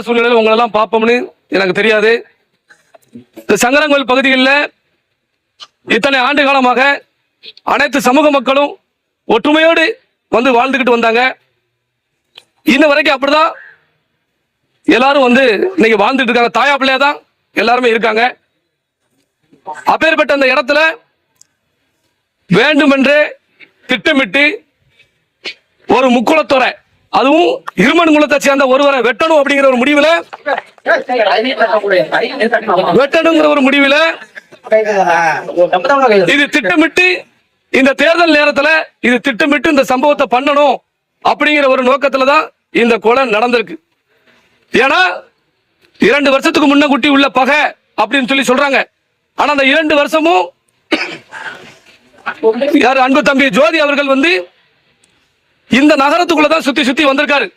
சூழ்நிலையில் உங்களெல்லாம் பார்ப்போம்னு எனக்கு தெரியாது. இந்த சங்கரங்கோயில் பகுதிகளில் இத்தனை ஆண்டு காலமாக அனைத்து சமூக மக்களும் ஒற்றுமையோடு வந்து வாழ்ந்துக்கிட்டு வந்தாங்க. இன்ன வரைக்கும் அப்படிதான் எல்லாரும் வந்து இன்னைக்கு வாழ்ந்துட்டு இருக்காங்க. தாயா பிள்ளையா தான் எல்லாருமே இருக்காங்க. அப்பேற்பட்ட அந்த இடத்துல வேண்டுமென்றே திட்டமிட்டு ஒரு முக்குளத்துறை, அதுவும் இருமன் குலத்தை சேர்ந்த ஒருவரை வெட்டணும் அப்படிங்கிற ஒரு முடிவில் இது திட்டமிட்டு இந்த தேர்தல் நேரத்தில் இது திட்டமிட்டு இந்த சம்பவத்தை பண்ணணும் அப்படிங்கிற ஒரு நோக்கத்துல தான் இந்த கொலை நடந்திருக்கு. ஏன்னா 2 வருஷத்துக்கு முன்ன குட்டி உள்ள பகை அப்படின்னு சொல்லி சொல்றாங்க. ஆனா அந்த 2 வருஷமும் யார் அன்பு தம்பி ஜோதி அவர்கள் வந்து இந்த நகரத்துக்குள்ளதான் சுத்தி சுத்தி வந்திருக்காரு.